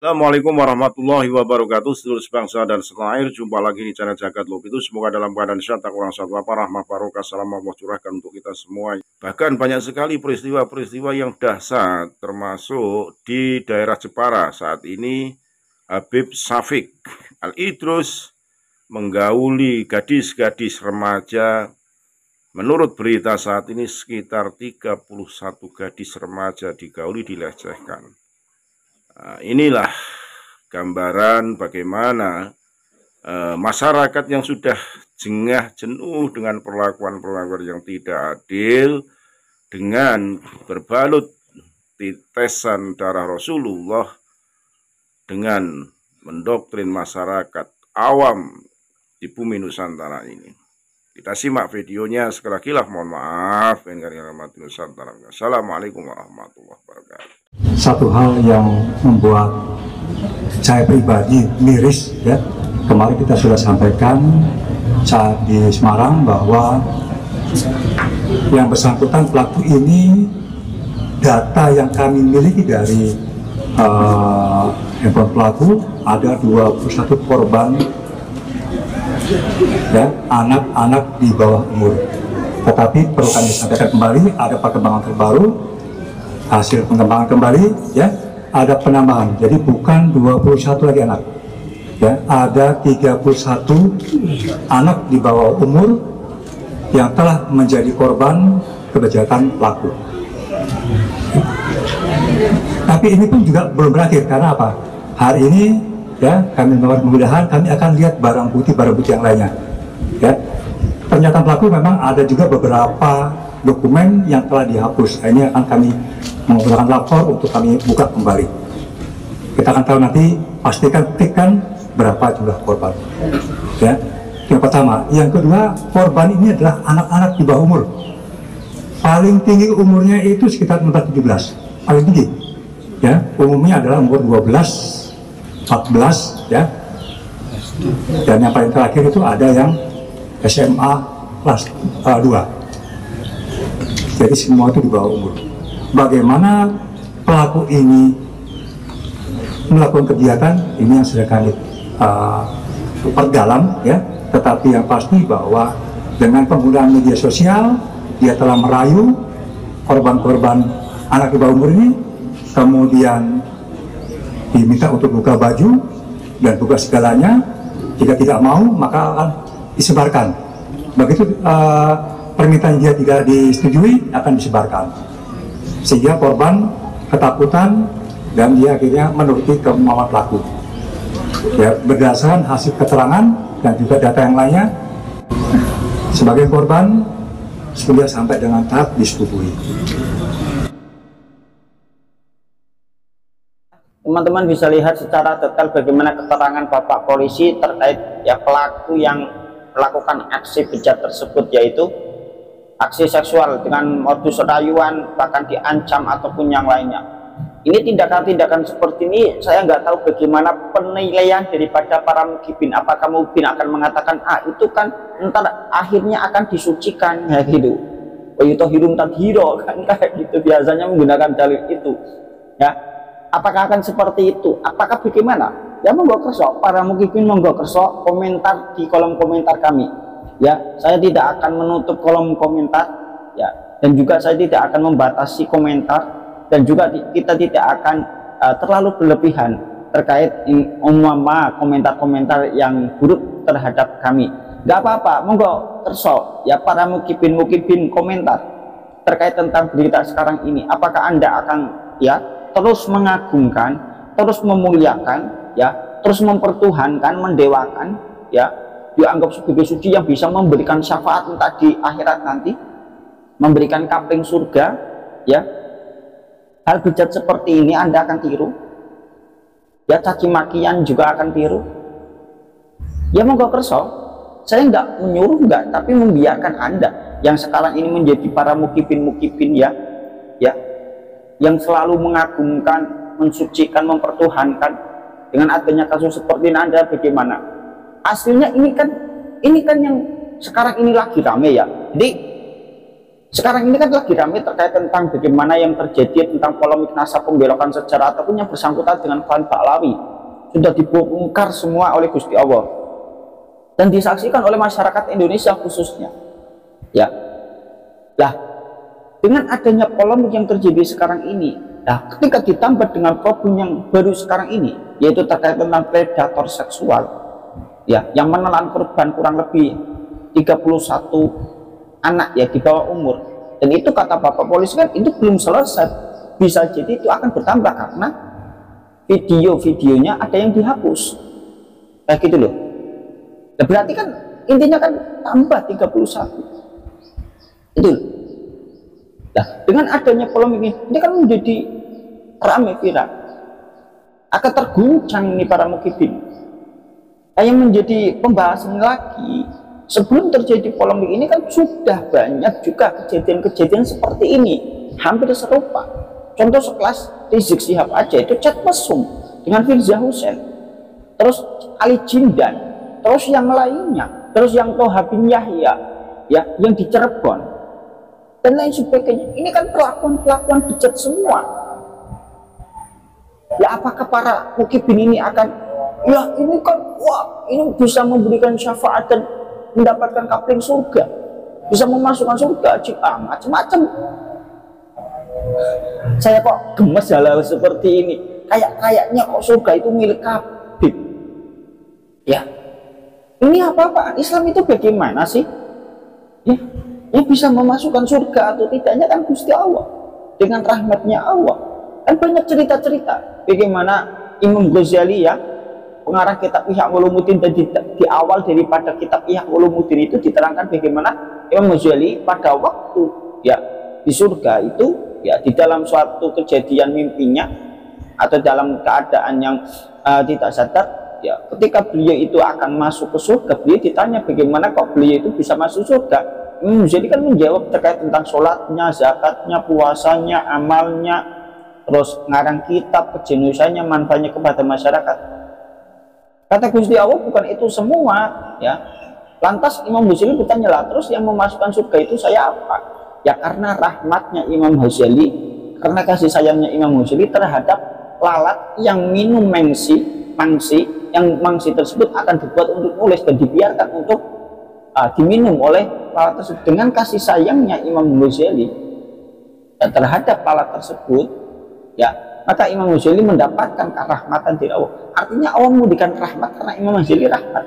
Assalamualaikum warahmatullahi wabarakatuh. Seluruh sebangsa dan setanah air, jumpa lagi di channel Jagat Lob itu. Semoga dalam keadaan sehat, tak kurang satu apa, rahmah barokah, salam Allah curahkan untuk kita semua. Bahkan banyak sekali peristiwa-peristiwa yang dahsyat, termasuk di daerah Jepara saat ini. Habib Syafiq Al-Idrus menggauli gadis-gadis remaja. Menurut berita saat ini sekitar 31 gadis remaja digauli, dilecehkan. Nah, inilah gambaran bagaimana masyarakat yang sudah jengah jenuh dengan perlakuan-perlakuan yang tidak adil, dengan berbalut titesan darah Rasulullah, dengan mendoktrin masyarakat awam di bumi Nusantara ini. Kita simak videonya sekali lagi lah, mohon maaf. Assalamualaikum warahmatullahi wabarakatuh. Satu hal yang membuat saya pribadi miris, ya, kemarin kita sudah sampaikan saat di Semarang bahwa yang bersangkutan pelaku ini, data yang kami miliki dari handphone pelaku, ada 21 korban, ya, anak-anak di bawah umur. Tetapi perlu kami sampaikan kembali, ada perkembangan terbaru, hasil pengembangan kembali, ya, ada penambahan. Jadi bukan 21 lagi anak, ya, ada 31 anak di bawah umur yang telah menjadi korban kejahatan pelaku. Tapi ini pun juga belum berakhir, karena apa? Hari ini, ya, kami mudah-mudahan kami akan lihat barang bukti yang lainnya, ya. Pernyataan pelaku memang ada juga beberapa dokumen yang telah dihapus. Nah, ini akan kami menggunakan lapor untuk kami buka kembali. Kita akan tahu nanti, pastikan berapa jumlah korban, ya. Yang pertama. Yang kedua, korban ini adalah anak-anak di bawah umur. Paling tinggi umurnya itu sekitar 17, paling tinggi, ya. Umumnya adalah umur 12, 14, ya. Dan yang paling terakhir itu ada yang SMA kelas 2. Jadi semua itu di bawah umur. Bagaimana pelaku ini melakukan kegiatan ini yang sudah kami perdalam, ya. Tetapi yang pasti bahwa dengan penggunaan media sosial, dia telah merayu korban-korban anak di bawah umur ini, kemudian diminta untuk buka baju dan buka segalanya. Jika tidak mau, maka akan disebarkan. Begitu permintaan dia tidak disetujui, akan disebarkan. Sehingga korban ketakutan dan dia akhirnya menuruti kemauan pelaku. Ya, berdasarkan hasil keterangan dan juga data yang lainnya, sebagai korban sudah sampai dengan tahap disetujui. Teman-teman bisa lihat secara detail bagaimana keterangan Bapak Polisi terkait, ya, pelaku yang melakukan aksi bejat tersebut, yaitu aksi seksual dengan modus rayuan, bahkan diancam ataupun yang lainnya. Ini tindakan-tindakan seperti ini, saya nggak tahu bagaimana penilaian daripada para mukibin. Apakah mukibin akan mengatakan, itu kan ntar akhirnya akan disucikan, ya gitu. Wayutohirum tadhiro, kan kayak gitu biasanya menggunakan dalil itu, ya. Apakah akan seperti itu? Apakah bagaimana? Ya, monggo kerso, para mukibin monggo kerso komentar di kolom komentar kami. Ya, saya tidak akan menutup kolom komentar, ya, dan juga saya tidak akan membatasi komentar, dan juga kita tidak akan terlalu berlebihan terkait umpama komentar-komentar yang buruk terhadap kami. Gak apa-apa, monggo kerso, ya, para mukibin komentar terkait tentang berita sekarang ini. Apakah Anda akan, ya, terus mengagungkan, terus memuliakan, ya, terus mempertuhankan, mendewakan, ya, dianggap sebagai suci yang bisa memberikan syafaat entah di akhirat nanti, memberikan kapling surga, ya. Hal bejat seperti ini Anda akan tiru, ya, caci makian juga akan tiru. Ya, monggo kerso, saya nggak menyuruh, nggak, tapi membiarkan Anda yang sekarang ini menjadi para mukibin, ya, ya, yang selalu mengagungkan, mensucikan, mempertuhankan. Dengan adanya kasus seperti ini, Anda bagaimana? Aslinya ini kan yang sekarang ini lagi rame, ya. Jadi Sekarang ini kan lagi ramai terkait tentang bagaimana yang terjadi tentang polemik nasab pembelokan sejarah ataupun yang bersangkutan dengan klan Pahlawi sudah dibongkar semua oleh Gusti Allah dan disaksikan oleh masyarakat Indonesia khususnya. Ya, lah dengan adanya polemik yang terjadi sekarang ini, nah ketika ditambah dengan problem yang baru sekarang ini, yaitu terkait tentang predator seksual, ya, yang menelan korban kurang lebih 31 anak ya di bawah umur, dan itu kata Bapak Polisi kan itu belum selesai, bisa jadi itu akan bertambah karena video-videonya ada yang dihapus kayak gitu loh. Nah, berarti kan intinya kan tambah 31 itu loh. Nah, dengan adanya polemik ini kan menjadi ramai viral, akan terguncang ini para mukibin. Yang menjadi pembahasan lagi, sebelum terjadi polemik ini kan sudah banyak juga kejadian-kejadian seperti ini, hampir serupa. Contoh sekelas Rizik Syihab aja itu chat mesum dengan Firza Hussein, terus Ali Jindan, terus yang lainnya, terus yang Toha bin Yahya, ya, yang di Cirebon dan lain sebagainya. Ini kan pelakuan-pelakuan bejat semua. Ya apakah para mukibin ini akan, ya ini kan, wah ini bisa memberikan syafaat dan mendapatkan kapling surga, bisa memasukkan surga, macam-macam. Saya kok gemes hal-hal seperti ini. Kayaknya kok surga itu milik Habib. Ya, ini apa-apa? Islam itu bagaimana sih? Ya bisa memasukkan surga atau tidaknya kan Gusti Allah dengan rahmatnya Allah. Kan banyak cerita-cerita bagaimana Imam Ghazali, ya, pengarang kitab Ihya Ulumuddin, dan di awal daripada kitab Ihya Ulumuddin itu diterangkan bagaimana Imam Ghazali pada waktu ya di surga itu, ya, di dalam suatu kejadian mimpinya atau dalam keadaan yang tidak sadar, ya, ketika beliau itu akan masuk ke surga, beliau ditanya bagaimana kok beliau itu bisa masuk surga. Imam Ghazali kan menjawab terkait tentang sholatnya, zakatnya, puasanya, amalnya, terus ngarang kitab, kejeniusannya, manfaatnya kepada masyarakat. Kata Gusti Allah bukan itu semua, ya. Lantas Imam Ghazali bertanya, lah terus yang memasukkan surga itu saya apa? Ya karena rahmatnya Imam Ghazali, karena kasih sayangnya Imam Ghazali terhadap lalat yang minum mangsi, yang mangsi tersebut akan dibuat untuk nulis dan dibiarkan untuk diminum oleh lalat tersebut. Dengan kasih sayangnya Imam Ghazali terhadap lalat tersebut, ya, maka Imam Ghazali mendapatkan kerahmatan dari Allah. Artinya Allah memberikan rahmat karena Imam Ghazali rahmat.